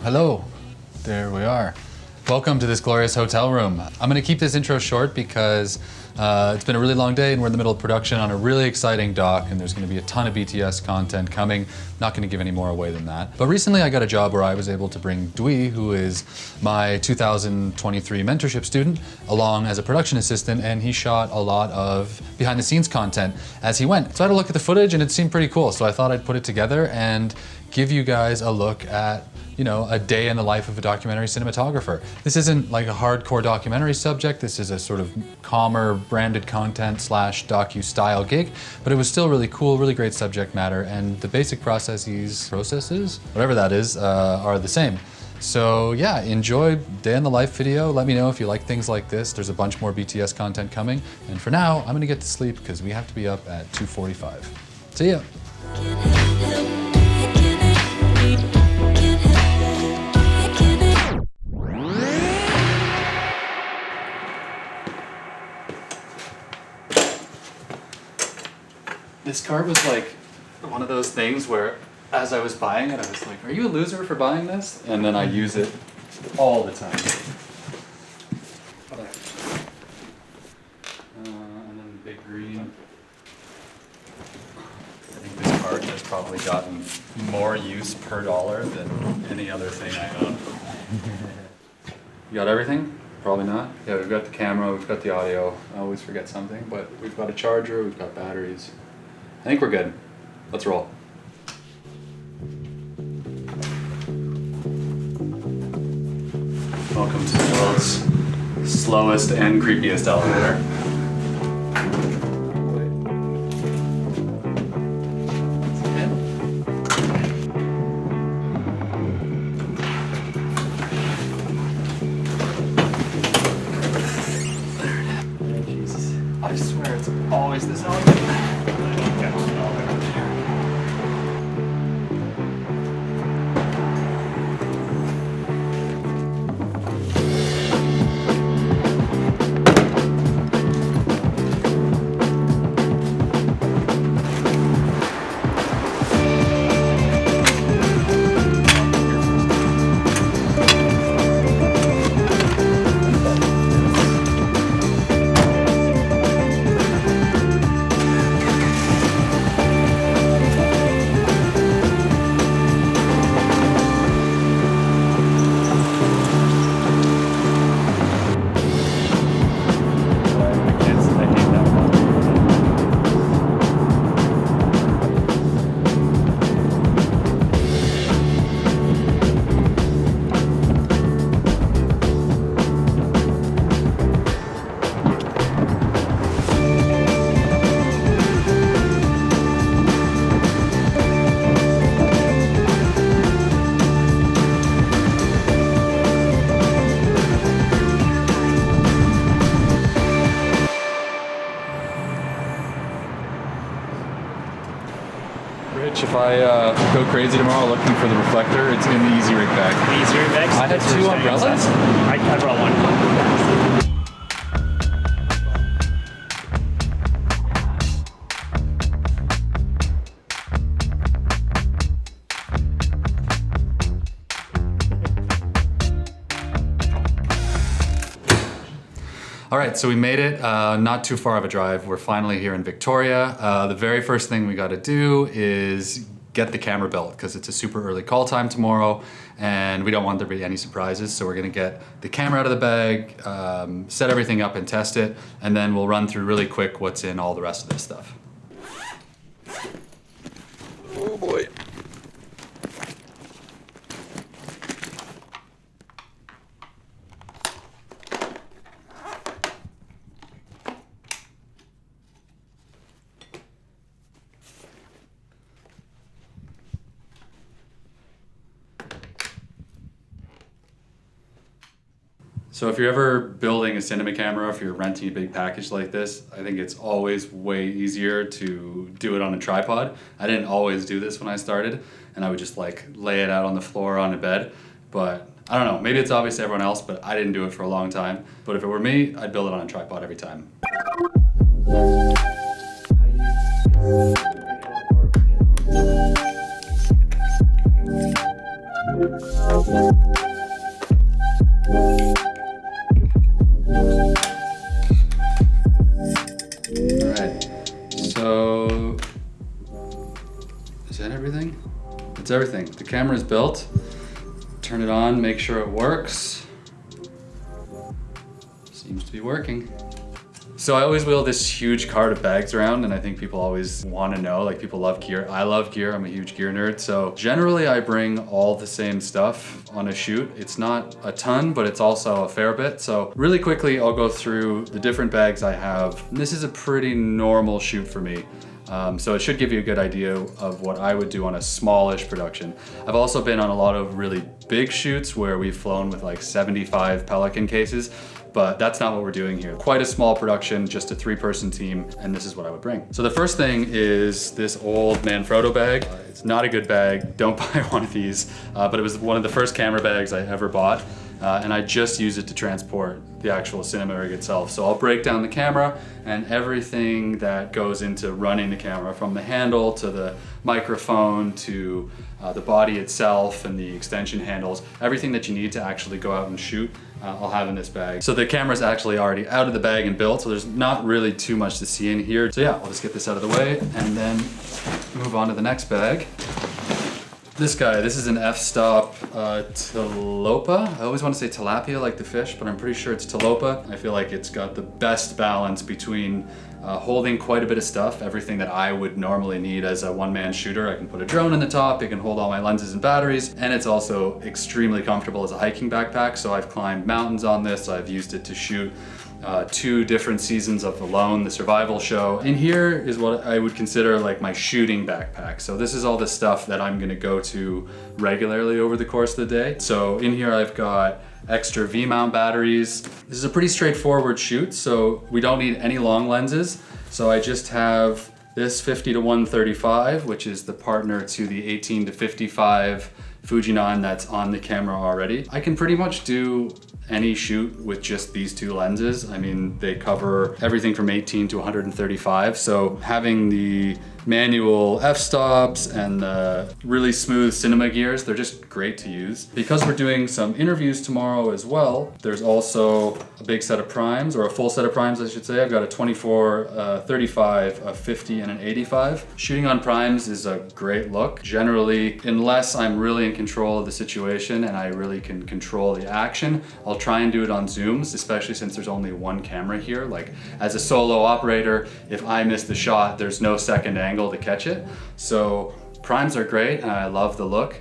Hello. There we are. Welcome to this glorious hotel room. I'm going to keep this intro short because it's been a really long day and we're in the middle of production on a really exciting doc, and there's going to be a ton of BTS content coming. Not going to give any more away than that. But recently I got a job where I was able to bring Dwi, who is my 2023 mentorship student, along as a production assistant, and he shot a lot of behind the scenes content as he went. So I had a look at the footage and it seemed pretty cool, so I thought I'd put it together and give you guys a look at, you know, a day in the life of a documentary cinematographer. This isn't like a hardcore documentary subject. This is a sort of calmer branded content slash docu-style gig, but it was still really cool, really great subject matter, and the basic processes, whatever that is, are the same. So yeah, enjoy day in the life video. Let me know if you like things like this. There's a bunch more BTS content coming. And for now, I'm gonna get to sleep because we have to be up at 2:45. See ya. This cart was like one of those things where as I was buying it, I was like, are you a loser for buying this? And then I use it all the time. And then big green. I think this cart has probably gotten more use per dollar than any other thing I own. You got everything? Probably not. Yeah, we've got the camera, we've got the audio. I always forget something, but we've got a charger, we've got batteries. I think we're good. Let's roll. Welcome to the world's slowest and creepiest elevator. There it is. Jesus. I swear it's always this elevator. If I go crazy tomorrow looking for the reflector, it's in the easy rig bag. The easy rig bag? I had two umbrellas? I brought one. All right, so we made it, not too far of a drive. We're finally here in Victoria. The very first thing we gotta do is get the camera built because it's a super early call time tomorrow and we don't want there to be any surprises. So we're gonna get the camera out of the bag, set everything up and test it, and then we'll run through really quick what's in all the rest of this stuff. Oh boy. So if you're ever building a cinema camera, if you're renting a big package like this, I think it's always way easier to do it on a tripod. I didn't always do this when I started, and I would just like lay it out on the floor on a bed. But I don't know, maybe it's obvious to everyone else, but I didn't do it for a long time. But if it were me, I'd build it on a tripod every time. Alright, so is that everything? It's everything. The camera is built. Turn it on, make sure it works. Seems to be working. So I always wheel this huge cart of bags around, and I think people always want to know, like people love gear. I love gear, I'm a huge gear nerd. So generally I bring all the same stuff on a shoot. It's not a ton, but it's also a fair bit. So really quickly, I'll go through the different bags I have. And this is a pretty normal shoot for me. So it should give you a good idea of what I would do on a smallish production. I've also been on a lot of really big shoots where we've flown with like 75 Pelican cases, but that's not what we're doing here. Quite a small production, just a 3-person team, and this is what I would bring. So the first thing is this old Manfrotto bag. It's not a good bag, don't buy one of these, but it was one of the first camera bags I ever bought. And I just use it to transport the actual cinema rig itself. So I'll break down the camera and everything that goes into running the camera, from the handle to the microphone to the body itself and the extension handles, everything that you need to actually go out and shoot, I'll have in this bag. So the camera's actually already out of the bag and built, so there's not really too much to see in here. So yeah, I'll just get this out of the way and then move on to the next bag. This guy, this is an f-stop Tilopa. I always want to say tilapia like the fish, but I'm pretty sure it's Tilopa. I feel like it's got the best balance between holding quite a bit of stuff, everything that I would normally need as a one-man shooter. I can put a drone in the top, it can hold all my lenses and batteries, and it's also extremely comfortable as a hiking backpack. So I've climbed mountains on this, I've used it to shoot 2 different seasons of Alone, the survival show. In here is what I would consider like my shooting backpack. So this is all the stuff that I'm gonna go to regularly over the course of the day. So in here I've got extra V-mount batteries. This is a pretty straightforward shoot, so we don't need any long lenses. So I just have this 50-135, which is the partner to the 18-55 Fuji-9 that's on the camera already. I can pretty much do any shoot with just these 2 lenses. I mean, they cover everything from 18 to 135. So having the manual f-stops and the really smooth cinema gears, they're just great to use. Because we're doing some interviews tomorrow as well, there's also a big set of primes, or a full set of primes I should say. I've got a 24, 35, a 50, and an 85. Shooting on primes is a great look. Generally, unless I'm really in control of the situation and I really can control the action, I'll try and do it on zooms, especially since there's only one camera here. Like as a solo operator, if I miss the shot, there's no second angle to catch it. So primes are great and I love the look,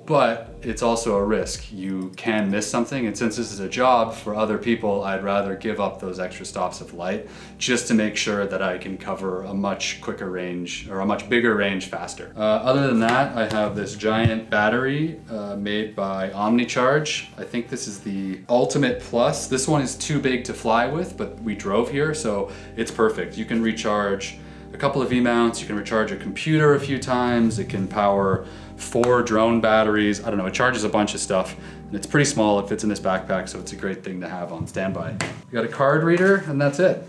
but it's also a risk. You can miss something, and since this is a job for other people, I'd rather give up those extra stops of light just to make sure that I can cover a much quicker range, or a much bigger range faster. Other than that, I have this giant battery made by OmniCharge. I think this is the Ultimate Plus. This one is too big to fly with, but we drove here, so it's perfect. You can recharge a couple of V-mounts, you can recharge a computer a few times, it can power 4 drone batteries. I don't know, it charges a bunch of stuff, and it's pretty small, it fits in this backpack, so it's a great thing to have on standby. We got a card reader, and that's it.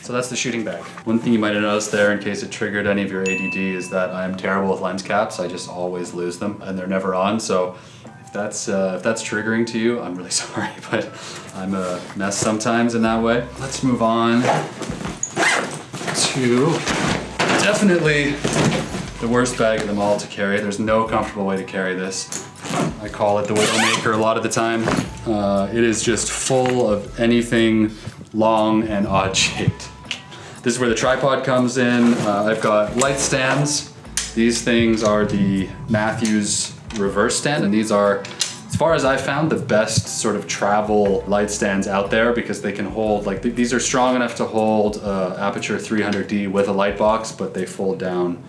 So that's the shooting bag. One thing you might have noticed there, in case it triggered any of your ADD, is that I'm terrible with lens caps. I just always lose them, and they're never on, so if that's triggering to you, I'm really sorry, but I'm a mess sometimes in that way. Let's move on to definitely the worst bag of them all to carry. There's no comfortable way to carry this. I call it the Widowmaker a lot of the time. It is just full of anything long and odd shaped. This is where the tripod comes in. I've got light stands. These things are the Matthews reverse stand, and these are, as far as I've found, the best sort of travel light stands out there, because they can hold, like these are strong enough to hold aperture 300D with a light box, but they fold down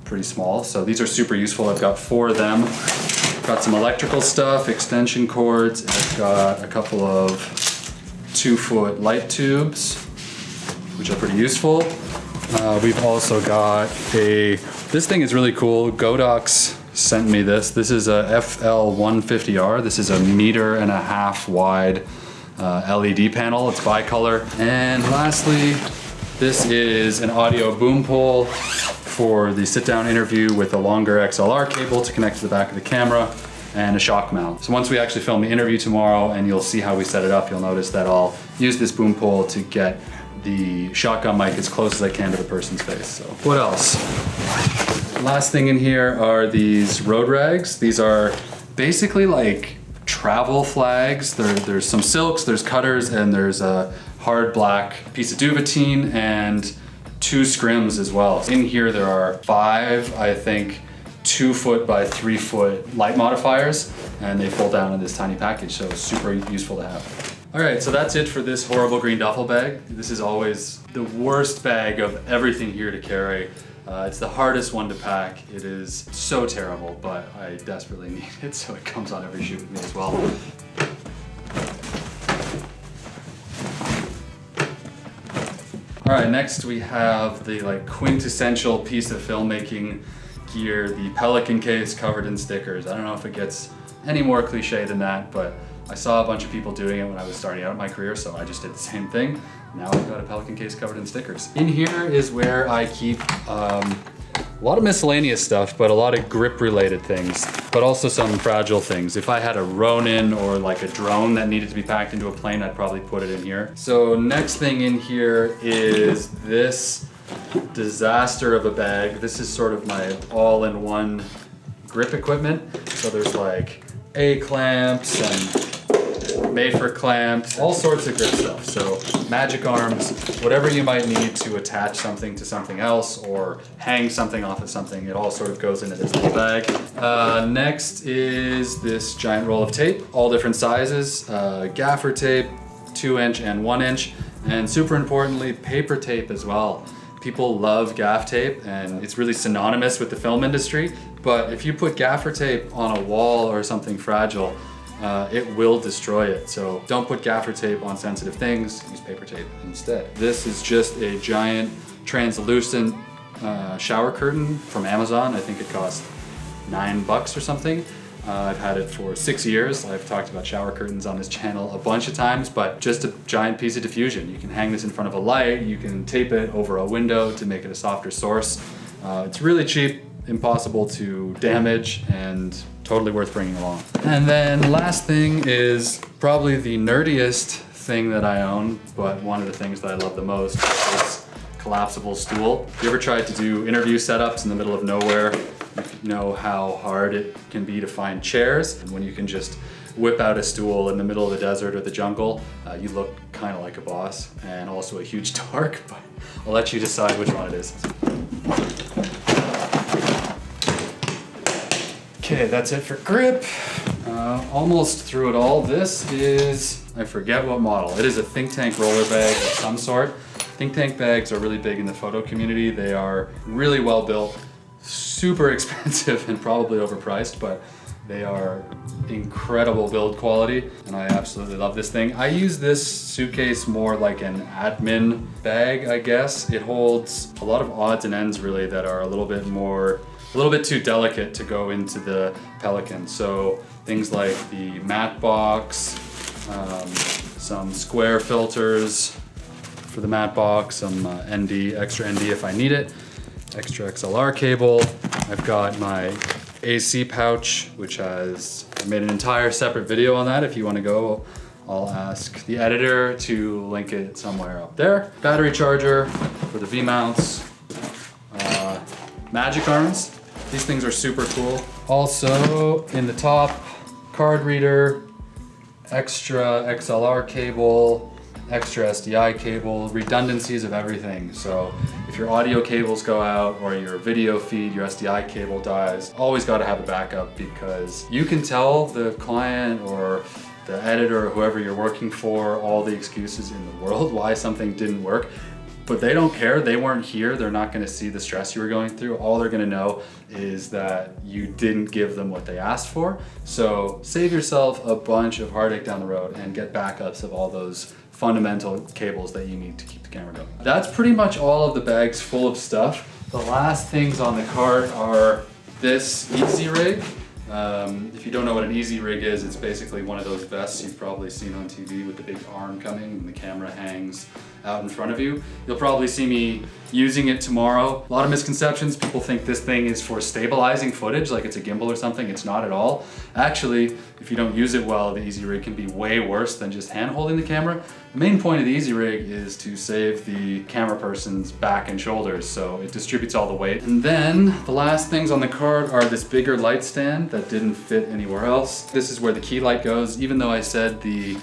pretty small. So these are super useful. I've got 4 of them. Got some electrical stuff, extension cords. I've got a couple of 2-foot light tubes, which are pretty useful. We've also got this thing is really cool. Godox sent me this. This is a FL150R. This is a 1.5 meters wide LED panel. It's bicolor. And lastly, this is an audio boom pole for the sit-down interview with a longer XLR cable to connect to the back of the camera. and a shock mount. So once we actually film the interview tomorrow and you'll see how we set it up, you'll notice that I'll use this boom pole to get the shotgun mic as close as I can to the person's face. So what else? Last thing in here are these road rags. These are basically like travel flags. There's some silks, there's cutters, and there's a hard black piece of duvetine and 2 scrims as well. In here there are 5, I think, 2 foot by 3 foot light modifiers, and they fold down in this tiny package, so super useful to have. All right, so that's it for this horrible green duffel bag. This is always the worst bag of everything here to carry. It's the hardest one to pack. It is so terrible, but I desperately need it, so it comes on every shoot with me as well. All right, next we have the quintessential piece of filmmaking gear, the Pelican case covered in stickers. I don't know if it gets any more cliche than that, but I saw a bunch of people doing it when I was starting out my career, so I just did the same thing. Now I've got a Pelican case covered in stickers. In here is where I keep a lot of miscellaneous stuff, but a lot of grip related things, but also some fragile things. If I had a Ronin or like a drone that needed to be packed into a plane, I'd probably put it in here. So next thing in here is this disaster of a bag. This is sort of my all-in-one grip equipment. So there's like A-clamps and Mayfer clamps, all sorts of grip stuff. So magic arms, whatever you might need to attach something to something else or hang something off of something, it all sort of goes into this little bag. Next is this giant roll of tape, all different sizes, gaffer tape, 2-inch and 1-inch, and super importantly, paper tape as well. People love gaff tape and it's really synonymous with the film industry, but if you put gaffer tape on a wall or something fragile, it will destroy it. So don't put gaffer tape on sensitive things, use paper tape instead. This is just a giant translucent shower curtain from Amazon. I think it cost $9 or something. I've had it for 6 years. I've talked about shower curtains on this channel a bunch of times, but just a giant piece of diffusion. You can hang this in front of a light, you can tape it over a window to make it a softer source. It's really cheap, impossible to damage, and totally worth bringing along. And then last thing is probably the nerdiest thing that I own, but one of the things that I love the most is this collapsible stool. If you ever tried to do interview setups in the middle of nowhere, you know how hard it can be to find chairs, and when you can just whip out a stool in the middle of the desert or the jungle, you look kind of like a boss and also a huge dork, but I'll let you decide which one it is. Okay, that's it for grip. Almost through it all. This is, I forget what model. It is a Think Tank roller bag of some sort. Think Tank bags are really big in the photo community. They are really well built, super expensive and probably overpriced, but they are incredible build quality, and I absolutely love this thing. I use this suitcase more like an admin bag, I guess. It holds a lot of odds and ends really that are a little bit too delicate to go into the Pelican. So things like the matte box, some square filters for the matte box, some ND, extra ND if I need it, extra XLR cable. I've got my AC pouch, which has, I made an entire separate video on that. If you want to go, I'll ask the editor to link it somewhere up there. Battery charger for the V-mounts, magic arms. These things are super cool. Also in the top, card reader, extra XLR cable, extra SDI cable, redundancies of everything. So if your audio cables go out or your video feed, your SDI cable dies, always got to have a backup, because you can tell the client or the editor or whoever you're working for all the excuses in the world why something didn't work, but they don't care. They weren't here. They're not going to see the stress you were going through. All they're going to know is that you didn't give them what they asked for. So save yourself a bunch of heartache down the road and get backups of all those fundamental cables that you need to keep the camera going. That's pretty much all of the bags full of stuff. The last things on the cart are this easy rig If you don't know what an easy rig is, it's basically one of those vests you've probably seen on TV with the big arm coming and the camera hangs out in front of you. You'll probably see me using it tomorrow. A lot of misconceptions. People think this thing is for stabilizing footage, like it's a gimbal or something. It's not at all. Actually, if you don't use it well, the easy rig can be way worse than just hand holding the camera. The main point of the easy rig is to save the camera person's back and shoulders, so it distributes all the weight. And then the last things on the card are this bigger light stand that didn't fit anywhere else. This is where the key light goes. Even though I said the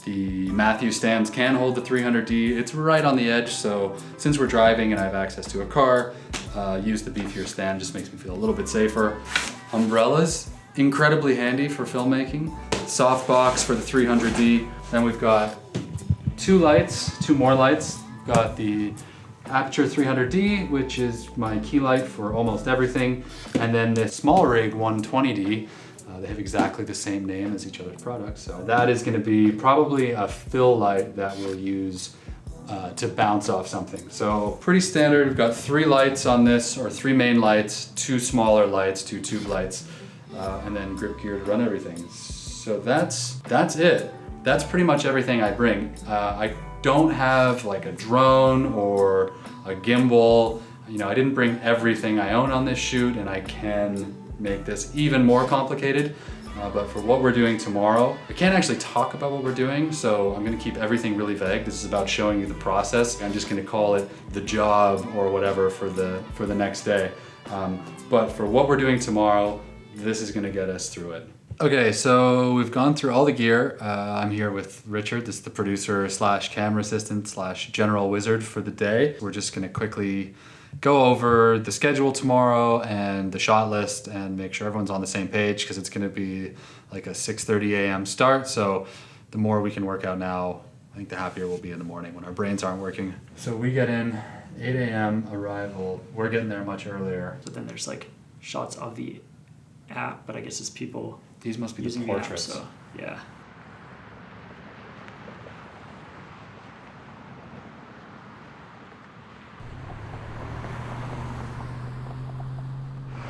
Matthew stands can hold the 300D, it's right on the edge, so since we're driving and I have access to a car, use the beefier stand just makes me feel a little bit safer. Umbrellas, incredibly handy for filmmaking. Soft box for the 300D. Then we've got two more lights. We've got the Aperture 300D, which is my key light for almost everything, and then the small rig 120D. They have exactly the same name as each other's products, so that is going to be probably a fill light that we'll use to bounce off something. So pretty standard. We've got 3 lights on this, or 3 main lights, 2 smaller lights, 2 tube lights, and then grip gear to run everything. So that's it. That's pretty much everything I bring. I don't have like a drone or a gimbal. You know, I didn't bring everything I own on this shoot, and I can make this even more complicated. But for what we're doing tomorrow, I can't actually talk about what we're doing, so I'm gonna keep everything really vague. This is about showing you the process. I'm just gonna call it the job or whatever for the next day. But for what we're doing tomorrow, this is gonna get us through it. Okay, so we've gone through all the gear. I'm here with Richard. This is the producer slash camera assistant slash general wizard for the day. We're just gonna quickly go over the schedule tomorrow and the shot list and make sure everyone's on the same page, because it's gonna be like a 6:30 a.m. start. So the more we can work out now, I think the happier we'll be in the morning when our brains aren't working. So we get in 8 a.m. arrival. We're getting there much earlier. But then there's like shots of the app, but I guess it's people These must be using the portraits. the app, so yeah.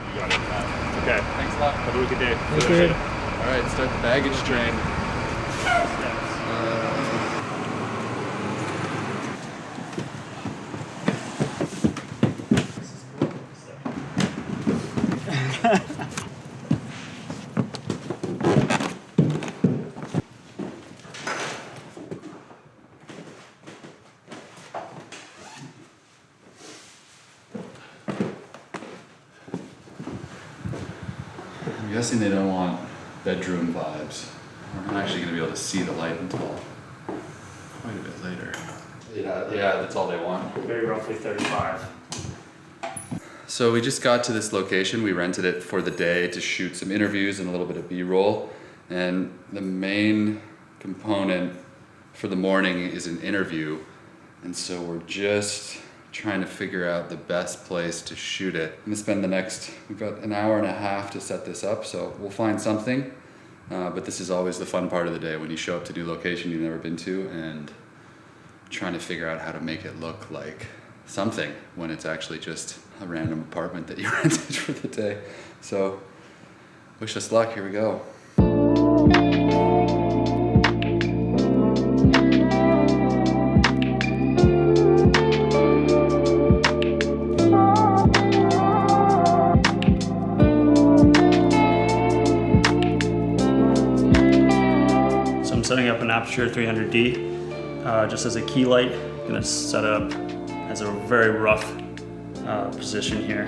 You got it. Okay. Thanks a lot. Have a good day. Thank you. All right, start the baggage train. I'm guessing they don't want bedroom vibes. We're not actually going to be able to see the light until quite a bit later. Yeah, that's all they want. Very roughly 35. So we just got to this location. We rented it for the day to shoot some interviews and a little bit of B-roll. And the main component for the morning is an interview. And so we're just trying to figure out the best place to shoot it. I'm gonna spend we've got an hour and a half to set this up, so we'll find something. But this is always the fun part of the day, when you show up to a new location you've never been to and trying to figure out how to make it look like something when it's actually just a random apartment that you rented for the day. So wish us luck, here we go. Setting up an Aperture 300D just as a key light. I'm gonna set it up as a very rough position here.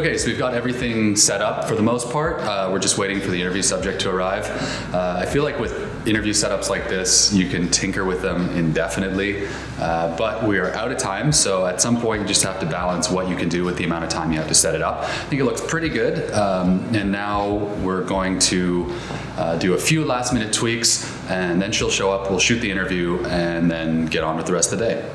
Okay, so we've got everything set up for the most part. We're just waiting for the interview subject to arrive. I feel like with interview setups like this, you can tinker with them indefinitely, but we are out of time, so at some point you just have to balance what you can do with the amount of time you have to set it up. I think it looks pretty good, and now we're going to do a few last minute tweaks, and then she'll show up, we'll shoot the interview, and then get on with the rest of the day.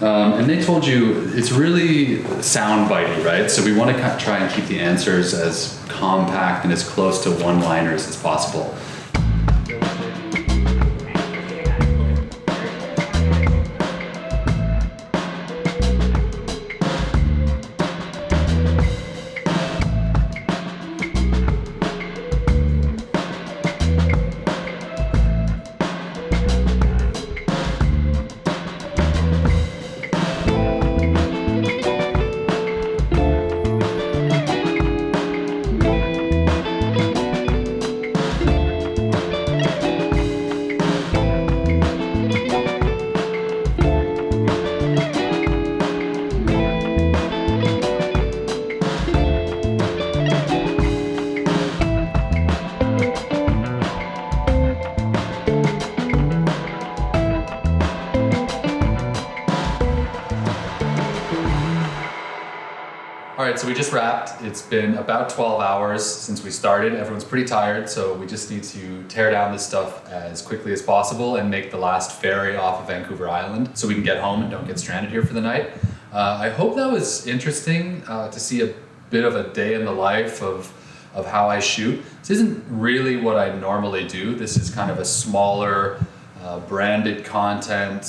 And they told you it's really soundbitey, right? So we want to try and keep the answers as compact and as close to one-liners as possible. All right, so we just wrapped. It's been about 12 hours since we started. Everyone's pretty tired, so we just need to tear down this stuff as quickly as possible and make the last ferry off of Vancouver Island so we can get home and don't get stranded here for the night. I hope that was interesting to see a bit of a day in the life of how I shoot. This isn't really what I normally do. This is kind of a smaller branded content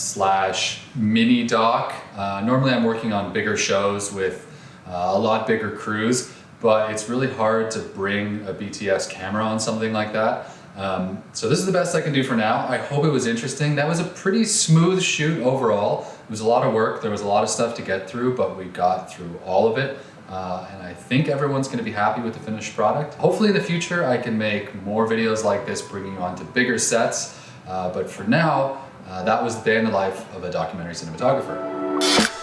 / mini doc. Normally I'm working on bigger shows with a lot bigger crews, but it's really hard to bring a BTS camera on something like that. So this is the best I can do for now. I hope it was interesting. That was a pretty smooth shoot overall. It was a lot of work. There was a lot of stuff to get through, but we got through all of it. And I think everyone's going to be happy with the finished product. Hopefully in the future I can make more videos like this, bringing you on to bigger sets. But for now, that was the day in the life of a documentary cinematographer.